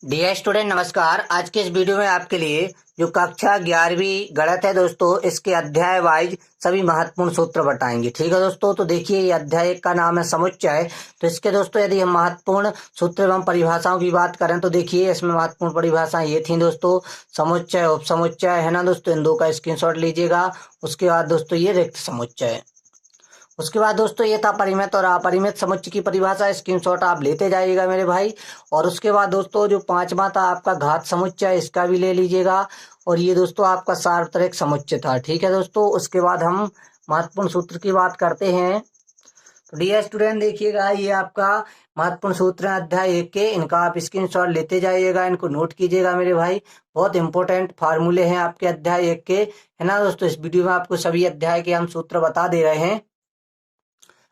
Dear student नमस्कार। आज के इस वीडियो में आपके लिए जो कक्षा 11वीं गणित है दोस्तों, इसके अध्याय वाइज सभी महत्वपूर्ण सूत्र बताएंगे। ठीक है दोस्तों, तो देखिए ये अध्याय एक का नाम है समुच्चय। तो इसके दोस्तों यदि हम महत्वपूर्ण सूत्र एवं परिभाषाओं की बात करें तो देखिए इसमें महत्वपूर्ण परिभाषाएं ये थी दोस्तों, समुच्चय, उपसमुच्चय है ना दोस्तों, इन दो का स्क्रीनशॉट लीजिएगा। उसके बाद दोस्तों ये रिक्त समुच्चय। उसके बाद दोस्तों ये था परिमित और अपरिमित समुच्चय की परिभाषा, स्क्रीनशॉट आप लेते जाइएगा मेरे भाई। और उसके बाद दोस्तों जो पांचवा था आपका घात समुच्चय, इसका भी ले लीजिएगा। और ये दोस्तों आपका सार्वत्रिक समुच्चय था। ठीक है दोस्तों, उसके बाद हम महत्वपूर्ण सूत्र की बात करते हैं। तो डियर स्टूडेंट देखिएगा, ये आपका महत्वपूर्ण सूत्र है अध्याय 1 के। इनका आप स्क्रीनशॉट लेते जाइएगा, इनको नोट कीजिएगा मेरे भाई। बहुत इंपॉर्टेंट फार्मूले हैं आपके अध्याय 1 के, है ना दोस्तों। इस वीडियो में आपको सभी अध्याय के हम सूत्र बता दे रहे हैं।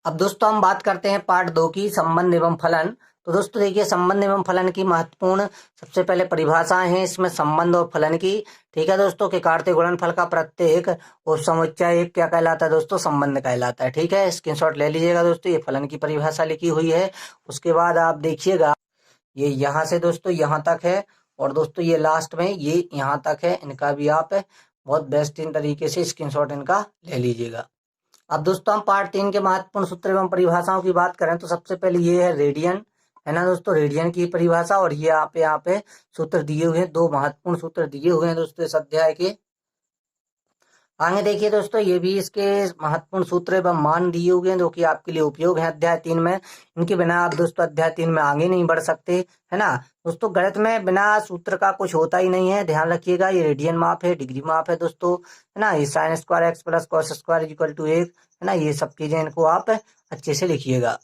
अब दोस्तों हम बात करते हैं पार्ट 2 की, संबंध एवं फलन। तो दोस्तों देखिए संबंध एवं फलन की महत्वपूर्ण सबसे पहले परिभाषाएं हैं इसमें संबंध और फलन की। ठीक है दोस्तों, के काटते गुणनफल का प्रत्येक उपसमुच्चय एक क्या कहलाता है दोस्तों, संबंध कहलाता है। ठीक है, स्क्रीनशॉट ले लीजिएगा दोस्तों, ये फलन की परिभाषा लिखी हुई है। उसके बाद आप देखिएगा ये यहाँ से दोस्तों यहाँ तक है, और दोस्तों ये लास्ट में ये यहाँ तक है। इनका भी आप बहुत बेस्टरीन तरीके से स्क्रीनशॉट इनका ले लीजिएगा। अब दोस्तों हम पार्ट 3 के महत्वपूर्ण सूत्र एवं परिभाषाओं की बात करें तो सबसे पहले ये है रेडियन, है ना दोस्तों, रेडियन की परिभाषा। और ये आप यहाँ पे सूत्र दिए हुए हैं, दो महत्वपूर्ण सूत्र दिए हुए हैं दोस्तों इस अध्याय के। आगे देखिए दोस्तों, ये भी इसके महत्वपूर्ण सूत्र एवं मान दिए हुए हैं जो कि आपके लिए उपयोग है अध्याय 3 में। इनके बिना आप दोस्तों अध्याय 3 में आगे नहीं बढ़ सकते, है ना दोस्तों। गणित में बिना सूत्र का कुछ होता ही नहीं है, ध्यान रखिएगा। ये रेडियन माप है, डिग्री माप है दोस्तों, है ना। ये sine square x plus cos square equal to 1, है ना। ये सब चीजें इनको आप अच्छे से लिखिएगा।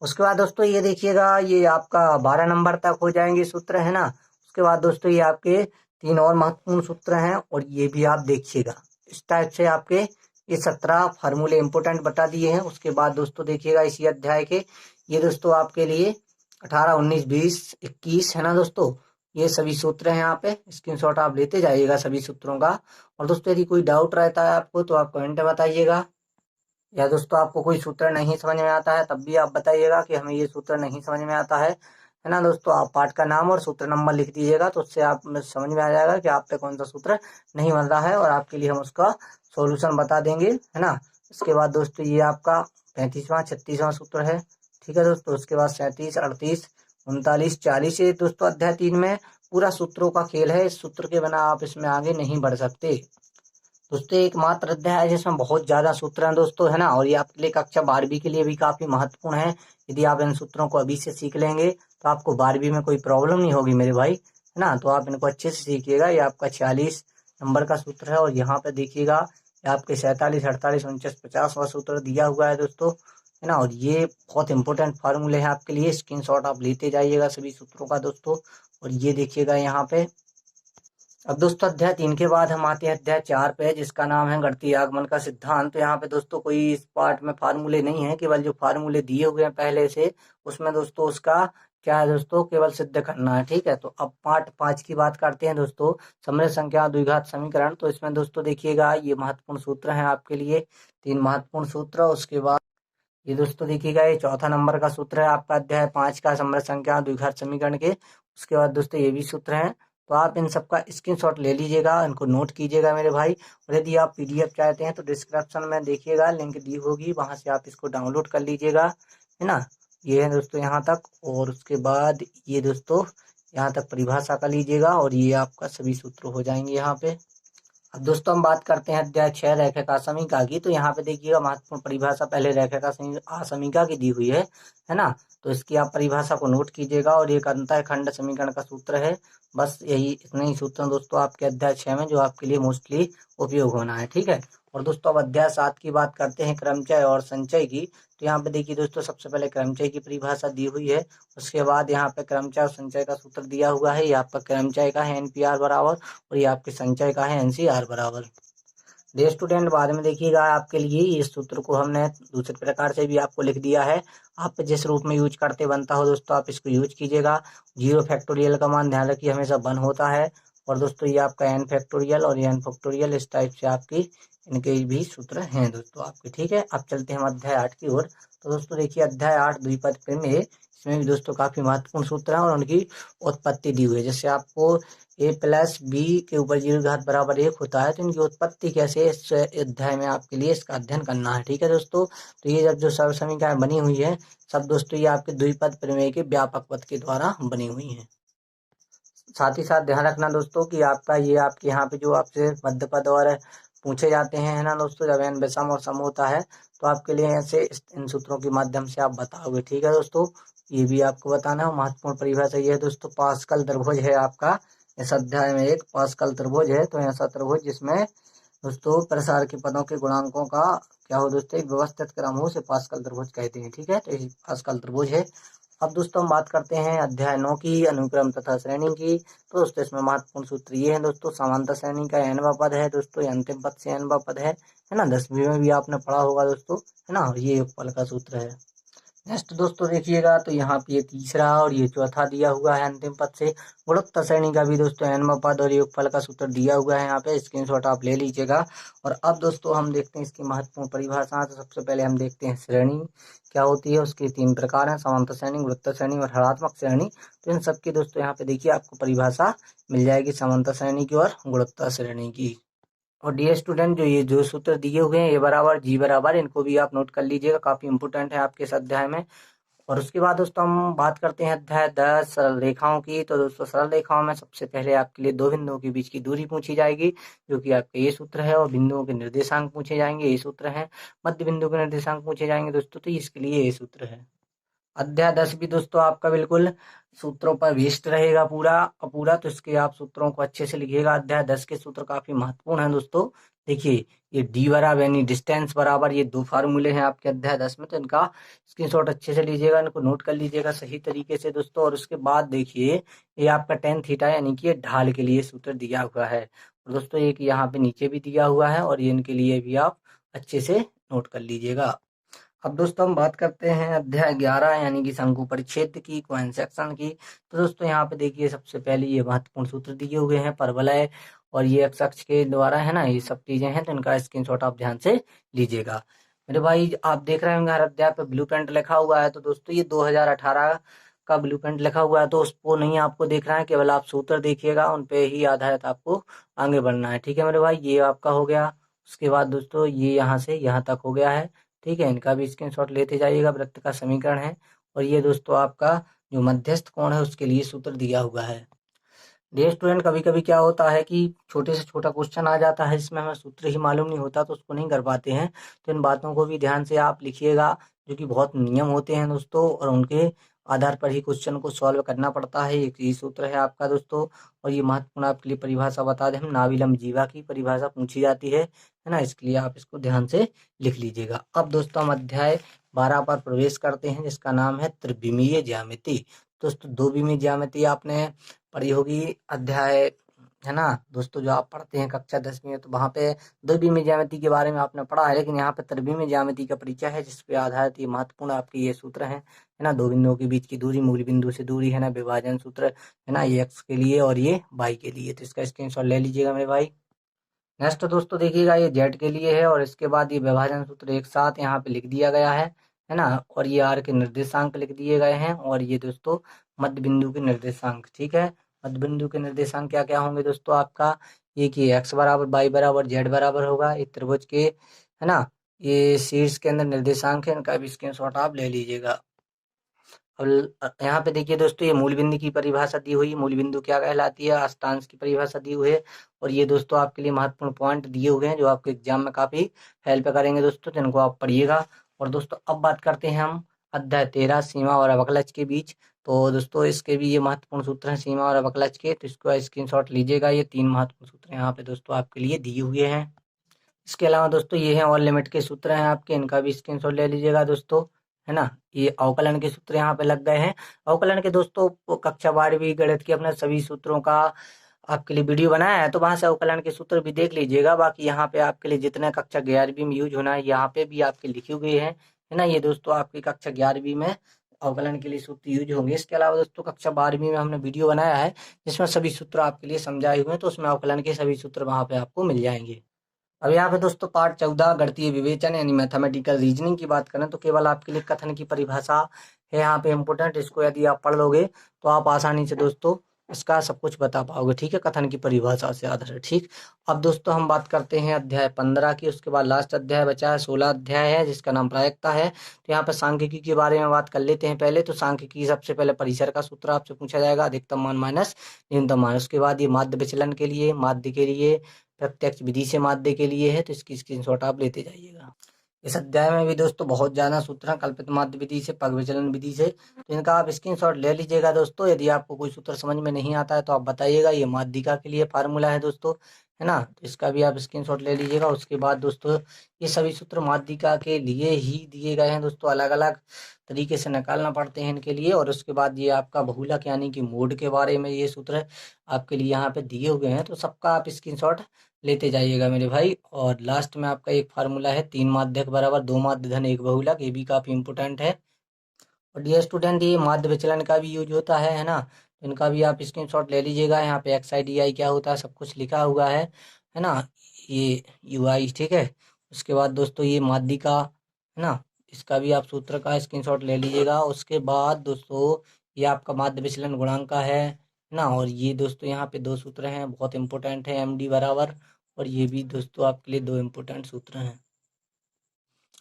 उसके बाद दोस्तों ये देखिएगा, ये आपका 12 नंबर तक हो जाएंगे सूत्र, है ना। उसके बाद दोस्तों ये आपके 3 और महत्वपूर्ण सूत्र हैं, और ये भी आप देखिएगा। इस टाइप से आपके ये 17 फार्मूले इंपोर्टेंट बता दिए हैं। उसके बाद दोस्तों देखिएगा इसी अध्याय के ये दोस्तों आपके लिए 18, 19, 20, 21, है ना दोस्तों, ये सभी सूत्र हैं यहाँ पे। स्क्रीनशॉट आप लेते जाइएगा सभी सूत्रों का। और दोस्तों यदि कोई डाउट रहता है आपको तो आप कमेंट में बताइएगा, या दोस्तों आपको कोई सूत्र नहीं समझ में आता है तब भी आप बताइएगा कि हमें ये सूत्र नहीं समझ में आता है ना दोस्तों। आप पाठ का नाम और सूत्र नंबर लिख दीजिएगा, तो उससे आप समझ में आ जाएगा कि आप पे कौन सा सूत्र नहीं बन रहा है, और आपके लिए हम उसका सॉल्यूशन बता देंगे, है ना। इसके बाद दोस्तों ये आपका 35वां 36वां सूत्र है। ठीक है दोस्तों, उसके बाद 37, 38, 39, 40, ये दोस्तों अध्याय 3 में पूरा सूत्रों का खेल है। इस सूत्र के बिना आप इसमें आगे नहीं बढ़ सकते दोस्तों। एक मात्र अध्याय है जिसमें बहुत ज्यादा सूत्र हैं दोस्तों, है ना। और ये आपके लिए कक्षा 12वीं के लिए भी काफी महत्वपूर्ण है। यदि आप इन सूत्रों को अभी से सीख लेंगे तो आपको 12वीं में कोई प्रॉब्लम नहीं होगी मेरे भाई, है ना। तो आप इनको अच्छे से सीखिएगा। ये आपका 46 नंबर का सूत्र है, और यहाँ पे देखिएगा ये आपके 47, 48, 49, 50वां सूत्र दिया हुआ है दोस्तों, है ना। और ये बहुत इंपॉर्टेंट फार्मूले हैं आपके लिए, स्क्रीनशॉट आप लेते जाइएगा सभी सूत्रों का दोस्तों। और ये देखिएगा यहाँ पे। अब दोस्तों अध्याय 3 के बाद हम आते हैं अध्याय 4 पे, जिसका नाम है गणितीय आगमन का सिद्धांत। तो यहाँ पे दोस्तों कोई इस पार्ट में फार्मूले नहीं है, केवल जो फार्मूले दिए हुए हैं पहले से उसमें दोस्तों उसका क्या है दोस्तों, केवल सिद्ध करना है। ठीक है, तो अब पार्ट 5 की बात करते हैं दोस्तों, समृद्ध संख्या द्विघात समीकरण। तो इसमें दोस्तों देखिएगा ये महत्वपूर्ण सूत्र है आपके लिए, 3 महत्वपूर्ण सूत्र। उसके बाद ये दोस्तों देखिएगा ये चौथा नंबर का सूत्र है आपका अध्याय 5 का, समृद्ध संख्या द्विघात समीकरण के। उसके बाद दोस्तों ये भी सूत्र हैं, तो आप इन सबका स्क्रीनशॉट ले लीजिएगा, इनको नोट कीजिएगा मेरे भाई। और यदि आप पीडीएफ चाहते हैं तो डिस्क्रिप्शन में देखिएगा लिंक दी होगी, वहां से आप इसको डाउनलोड कर लीजिएगा, है ना। ये है दोस्तों यहाँ तक। और उसके बाद ये दोस्तों यहाँ तक परिभाषा का लीजिएगा, और ये आपका सभी सूत्र हो जाएंगे यहाँ पे। अब दोस्तों हम बात करते हैं अध्याय 6 रेखा असमीका की। तो यहाँ पे देखिएगा महत्वपूर्ण परिभाषा पहले रेखा असमीका की दी हुई है ना। तो इसकी आप परिभाषा को नोट कीजिएगा, और एक अंतः खंड समीकरण का सूत्र है। बस यही इतने ही सूत्र दोस्तों आपके अध्याय 6 में जो आपके लिए मोस्टली उपयोग होना है। ठीक है, और दोस्तों अब अध्याय 7 की बात करते हैं क्रमचय और संचय की। तो यहाँ पे देखिए दोस्तों सबसे पहले क्रमचय की परिभाषा दी हुई है। उसके बाद यहाँ पे क्रमचय और संचय का सूत्र दिया हुआ है। ये आपका क्रमचय का है एनपीआर बराबर, और ये आपके संचय का है एनसीआर बराबर। डियर स्टूडेंट बाद में देखिएगा आपके लिए इस सूत्र को हमने दूसरे प्रकार से भी आपको लिख दिया है। आप जिस रूप में यूज करते बनता हो दोस्तों आप इसको यूज कीजिएगा। 0 फैक्टोरियल का मान ध्यान रखिए हमेशा 1 होता है। और दोस्तों ये आपका n फैक्टोरियल और n फैक्टोरियल, इस टाइप से आपकी इनके भी सूत्र हैं दोस्तों आपके। ठीक है, अब चलते हैं हम अध्याय 8 की ओर। तो दोस्तों देखिए अध्याय 8 द्विपद प्रमेय, इसमें भी दोस्तों काफी महत्वपूर्ण सूत्र है और उनकी उत्पत्ति दी हुई है। जैसे आपको a प्लस बी के ऊपर जीरो घात बराबर 1 होता है, तो इनकी उत्पत्ति कैसे है, इस अध्याय में आपके लिए इसका अध्ययन करना है। ठीक है दोस्तों, तो ये जब जो सर्व समीकरण बनी हुई है सब दोस्तों ये आपके द्विपद प्रमेय के व्यापक पद के द्वारा बनी हुई है। साथ ही साथ ध्यान रखना दोस्तों कि आपका ये आपके यहाँ पे जो आपसे मध्य पद और पूछे जाते हैं, है ना दोस्तों, जब n विषम और सम होता है तो आपके लिए ऐसे इन सूत्रों के माध्यम से आप बताओगे। ठीक है दोस्तों, ये भी आपको बताना है। महत्वपूर्ण परिभाषा ये है दोस्तों, पास्कल त्रिभुज है आपका इस अध्याय में। एक पास्कल त्रिभुज है, तो ऐसा त्रिभुज जिसमें दोस्तों प्रसार के पदों के गुणांकों का क्या हो दोस्तों, एक व्यवस्थित क्रम हो, उसे पास्कल त्रिभुज कहते हैं। ठीक है, तो ये पास्कल त्रिभुज है। अब दोस्तों हम बात करते हैं अध्याय 9 की, अनुक्रम तथा श्रेणी की। तो दोस्तों इसमें महत्वपूर्ण सूत्र ये है दोस्तों, समांतर श्रेणी का nवां पद है दोस्तों, ये अंतिम पद से nवां पद है ना। 10वीं में भी आपने पढ़ा होगा दोस्तों, है ना, ये योगफल का सूत्र है। नेक्स्ट दोस्तों देखिएगा, तो यहाँ पे ये तीसरा और ये चौथा दिया हुआ है अंतिम पद से। गुणोत्तर श्रेणी का भी दोस्तों nवां पद और योगफल का सूत्र दिया हुआ है, यहाँ पे स्क्रीनशॉट आप ले लीजिएगा। और अब दोस्तों हम देखते हैं इसकी महत्वपूर्ण परिभाषा। तो सबसे पहले हम देखते हैं श्रेणी क्या होती है। उसके 3 प्रकार हैं, समांतर श्रेणी, गुणोत्तर श्रेणी और हरात्मक श्रेणी। तो इन सबकी दोस्तों यहाँ पे देखिए आपको परिभाषा मिल जाएगी, समांतर श्रेणी की और गुणोत्तर श्रेणी की। और डियर स्टूडेंट, जो ये जो सूत्र दिए हुए हैं, ए बराबर जी बराबर, इनको भी आप नोट कर लीजिएगा, काफी इंपोर्टेंट है आपके इस अध्याय में। और उसके बाद दोस्तों हम बात करते हैं अध्याय 10 सरल रेखाओं की। तो दोस्तों सरल रेखाओं में सबसे पहले आपके लिए दो बिंदुओं के बीच की दूरी पूछी जाएगी, जो कि आपका ये सूत्र है, और बिंदुओं के निर्देशांक पूछे जाएंगे, ये सूत्र है। मध्य बिंदु के निर्देशांक पूछे जाएंगे दोस्तों, तो इसके लिए ये सूत्र है। अध्याय 10 भी दोस्तों आपका बिल्कुल सूत्रों पर बेस्ड रहेगा पूरा, तो इसके आप सूत्रों को अच्छे से लिखिएगा। अध्याय 10 के सूत्र काफी महत्वपूर्ण हैं दोस्तों। देखिए ये डी बराबर यानी डिस्टेंस बराबर, ये 2 फार्मूले हैं आपके अध्याय 10 में, तो इनका स्क्रीनशॉट अच्छे से लीजिएगा, इनको नोट कर लीजिएगा सही तरीके से दोस्तों। और उसके बाद देखिए ये आपका टेन थीटा यानी कि ये ढाल के लिए सूत्र दिया हुआ है। और दोस्तों एक यहाँ पे नीचे भी दिया हुआ है, और ये इनके लिए भी आप अच्छे से नोट कर लीजिएगा। अब दोस्तों हम बात करते हैं अध्याय 11 यानी कि शंकु परिच्छेद की, कोहेन सेक्शन की। तो दोस्तों यहाँ पे देखिए सबसे पहले ये महत्वपूर्ण सूत्र दिए हुए हैं, परवलय और ये एक्स अक्ष के द्वारा, है ना, ये सब चीजें हैं, तो इनका स्क्रीनशॉट आप ध्यान से लीजिएगा। मेरे भाई आप देख रहे होंगे हर अध्याय पे ब्लूप्रिंट लिखा हुआ है, तो दोस्तों ये 2018 का ब्लूप्रिंट लिखा हुआ है, तो उसको नहीं आपको देखना है, केवल आप सूत्र देखिएगा, उन पे ही आधारित आपको आगे बढ़ना है। ठीक है मेरे भाई, ये आपका हो गया। उसके बाद दोस्तों ये यहाँ से यहाँ तक हो गया है। ठीक है, इनका भी स्क्रीनशॉट लेते जाइएगा, वृत्त का समीकरण है। और ये दोस्तों आपका जो मध्यस्थ कोण है उसके लिए सूत्र दिया हुआ है। डियर स्टूडेंट, कभी कभी क्या होता है कि छोटे से छोटा क्वेश्चन आ जाता है जिसमें हमें सूत्र ही मालूम नहीं होता, तो उसको नहीं कर पाते हैं। तो इन बातों को भी ध्यान से आप लिखिएगा, जो कि बहुत नियम होते हैं दोस्तों, और उनके आधार पर ही क्वेश्चन को सॉल्व करना पड़ता है। एक ये सूत्र है आपका दोस्तों। और ये महत्वपूर्ण आपके लिए परिभाषा बता दें हम, नाविलम जीवा की परिभाषा पूछी जाती है ना, इसके लिए आप इसको ध्यान से लिख लीजिएगा। अब दोस्तों हम अध्याय 12 पर प्रवेश करते हैं, जिसका नाम है त्रिविमीय ज्यामिति। दोस्तों दो विमीय ज्यामिति आपने पढ़ी होगी अध्याय, है ना दोस्तों, जो आप पढ़ते हैं कक्षा 10वीं में, तो वहाँ पे द्विविमीय ज्यामिति के बारे में आपने पढ़ा है, लेकिन यहाँ पे त्रिविमीय ज्यामिति का परिचय है, जिस पे आधारित ये महत्वपूर्ण आपके ये सूत्र है ना। दो बिंदुओं के बीच की दूरी, मूल बिंदु से दूरी, है ना, विभाजन सूत्र, है ना, ये एक्स के लिए और ये वाई के लिए, तो इसका स्क्रीनशॉट ले लीजिएगा मेरे भाई। नेक्स्ट दोस्तों देखिएगा, ये जेड के लिए है, और इसके बाद ये विभाजन सूत्र एक साथ यहाँ पे लिख दिया गया है ना। और ये आर के निर्देशांक लिख दिए गए हैं, और ये दोस्तों मध्य बिंदु के निर्देशांक। ठीक है, मध्य बिंदु के निर्देशांक क्या क्या होंगे दोस्तों आपका, ये कि एक्स बराबर वाई बराबर जेड बराबर होगा, ये त्रिभुज के, है ना, ये शीर्ष के अंदर निर्देशांक है, इनका भी स्क्रीनशॉट आप ले लीजिएगा। अब यहाँ पे देखिए दोस्तों, ये मूल बिंदु की परिभाषा दी हुई, मूल बिंदु क्या कहलाती है, अष्टांश की परिभाषा दी हुई है। और ये दोस्तों आपके लिए महत्वपूर्ण पॉइंट दिए हुए हैं, जो आपके एग्जाम में काफी हेल्प करेंगे दोस्तों, जिनको आप पढ़िएगा। और दोस्तों अब बात करते हैं हम अध्याय 13 सीमा और अवकलज के बीच। तो दोस्तों इसके भी ये महत्वपूर्ण सूत्र हैं सीमा और अवकलज के, तो इसको स्क्रीनशॉट लीजिएगा। ये 3 महत्वपूर्ण सूत्र यहाँ पे दोस्तों आपके लिए दिए हुए हैं। इसके अलावा दोस्तों ये हैं और लिमिट के सूत्र हैं आपके, इनका भी स्क्रीनशॉट ले लीजिएगा दोस्तों, है ना। ये अवकलन के सूत्र यहाँ पे लग गए हैं। अवकलन के दोस्तों कक्षा 12वीं गणित के अपने सभी सूत्रों का आपके लिए वीडियो बनाया है, तो वहां से अवकलन के सूत्र भी देख लीजिएगा। बाकी यहाँ पे आपके लिए जितने कक्षा 11वीं में यूज होना है, यहाँ पे भी आपके लिखे हुए हैं, है ना। ये दोस्तों आपकी कक्षा 11वीं में अवकलन के लिए सूत्र यूज होंगे। इसके अलावा दोस्तों कक्षा 12वीं में हमने वीडियो बनाया है, जिसमें सभी सूत्र आपके लिए समझाए हुए हैं, तो उसमें अवकलन के सभी सूत्र वहां पे आपको मिल जाएंगे। अब यहाँ पे दोस्तों पार्ट 14 गणितीय विवेचन यानी मैथमेटिकल रीजनिंग की बात करें तो केवल आपके लिए कथन की परिभाषा है यहाँ पे इम्पोर्टेंट। इसको यदि आप पढ़ लोगे तो आप आसानी से दोस्तों इसका सब कुछ बता पाओगे। ठीक है, कथन की परिभाषा से आधार है। ठीक, अब दोस्तों हम बात करते हैं अध्याय 15 की। उसके बाद लास्ट अध्याय बचा है, 16 अध्याय है जिसका नाम प्रायिकता है। तो यहाँ पे सांख्यिकी के बारे में बात कर लेते हैं पहले। तो सांख्यिकी सबसे पहले परिसर का सूत्र आपसे पूछा जाएगा, अधिकतम मान माइनस न्यूनतम मान। उसके बाद ये माध्य विचलन के लिए, माध्य के लिए, प्रत्यक्ष विधि से माध्य के लिए है। तो इसकी स्क्रीनशॉट आप लेते जाइएगा। इस अध्याय में भी दोस्तों बहुत ज्यादा सूत्र हैं, कल्पित माध्य विधि से, पग विचलन विधि से। तो इनका आप स्क्रीनशॉट ले लीजिएगा दोस्तों। यदि आपको कोई सूत्र समझ में नहीं आता है तो आप बताइएगा। ये माध्यिका के लिए फार्मूला है दोस्तों, है ना। तो इसका भी आप स्क्रीनशॉट ले लीजिएगा। उसके बाद दोस्तों ये सभी सूत्र माध्यिका के लिए ही दिए गए हैं दोस्तों, अलग अलग तरीके से निकालना पड़ते हैं इनके लिए। और उसके बाद ये आपका बहुलक यानी कि मोड के बारे में ये सूत्र आपके लिए यहाँ पे दिए हुए हैं। तो सबका आप स्क्रीनशॉट लेते जाइएगा मेरे भाई। और लास्ट में आपका एक फार्मूला है, 3 माध्यक बराबर 2 माध्य धन 1 बहुलक। ये भी काफी इंपोर्टेंट है। और डियर स्टूडेंट, ये माध्य विचलन का भी यूज होता है ना। तो इनका भी आप स्क्रीनशॉट ले लीजिएगा। यहाँ पे एक्स आई डी आई क्या होता है सब कुछ लिखा हुआ है ना। ये यू आई, ठीक है। उसके बाद दोस्तों ये माध्यिका है ना, इसका भी आप सूत्र का स्क्रीनशॉट ले लीजिएगा। उसके बाद दोस्तों ये आपका माध्य विचलन गुणांक का है ना। और ये दोस्तों यहाँ पे 2 सूत्र हैं, बहुत इंपॉर्टेंट है, एम डी बराबर। और ये भी दोस्तों आपके लिए 2 इंपॉर्टेंट सूत्र हैं।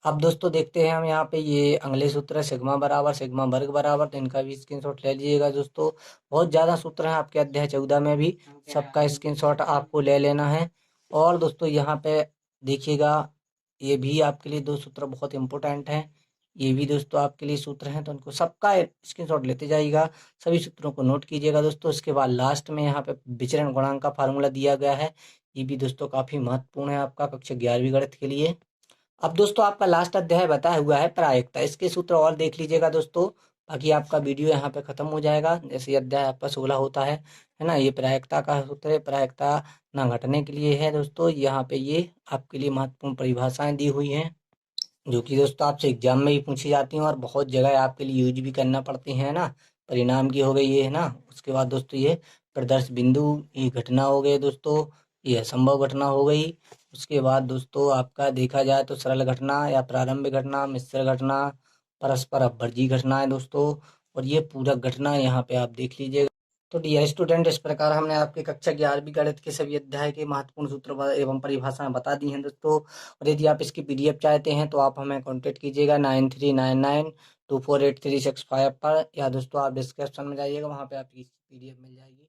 अब दोस्तों देखते हैं हम यहाँ पे ये अगले सूत्र है, सिग्मा बराबर सिग्मा वर्ग बराबर। तो इनका भी स्क्रीनशॉट ले लीजिएगा दोस्तों। बहुत ज़्यादा सूत्र हैं आपके अध्याय 14 में भी, सबका स्क्रीनशॉट आपको ले लेना है। और दोस्तों यहाँ पे देखिएगा, ये भी आपके लिए 2 सूत्र बहुत इंपॉर्टेंट हैं। ये भी दोस्तों आपके लिए सूत्र हैं, तो उनको सबका स्क्रीनशॉट लेते जाइएगा, सभी सूत्रों को नोट कीजिएगा दोस्तों। इसके बाद लास्ट में यहाँ पे विचरण गुणांक का फार्मूला दिया गया है। ये भी दोस्तों काफी महत्वपूर्ण है आपका कक्षा 11वीं गणित के लिए। अब दोस्तों आपका लास्ट अध्याय बताया हुआ है प्रायिकता। इसके सूत्र और देख लीजिएगा दोस्तों, बाकी आपका वीडियो यहाँ पे खत्म हो जाएगा। जैसे ये अध्याय आपका 16 होता है ना। ये प्रायिकता का सूत्र है, प्रायिकता ना घटने के लिए है दोस्तों। यहाँ पे ये आपके लिए महत्वपूर्ण परिभाषाएं दी हुई हैं, जो कि दोस्तों आपसे एग्जाम में भी पूछी जाती हैं और बहुत जगह आपके लिए यूज भी करना पड़ती हैं ना। परिणाम की हो गई ये, है ना। उसके बाद दोस्तों ये प्रदर्श बिंदु, ये घटना हो गई दोस्तों, ये असंभव घटना हो गई। उसके बाद दोस्तों आपका देखा जाए तो सरल घटना या प्रारंभिक घटना, मिश्र घटना, परस्पर अपवर्जी घटना है दोस्तों। और ये पूरा घटना यहाँ पे आप देख लीजिएगा। तो डियर स्टूडेंट, इस प्रकार हमने आपके कक्षा 11वीं गणित के सभी अध्याय के महत्वपूर्ण सूत्र एवं परिभाषाएं बता दी हैं दोस्तों। और यदि आप इसकी पीडीएफ चाहते हैं तो आप हमें कांटेक्ट कीजिएगा 9399248365 पर, या दोस्तों आप डिस्क्रिप्शन में जाइएगा, वहाँ पे आपकी पीडीएफ मिल जाएगी।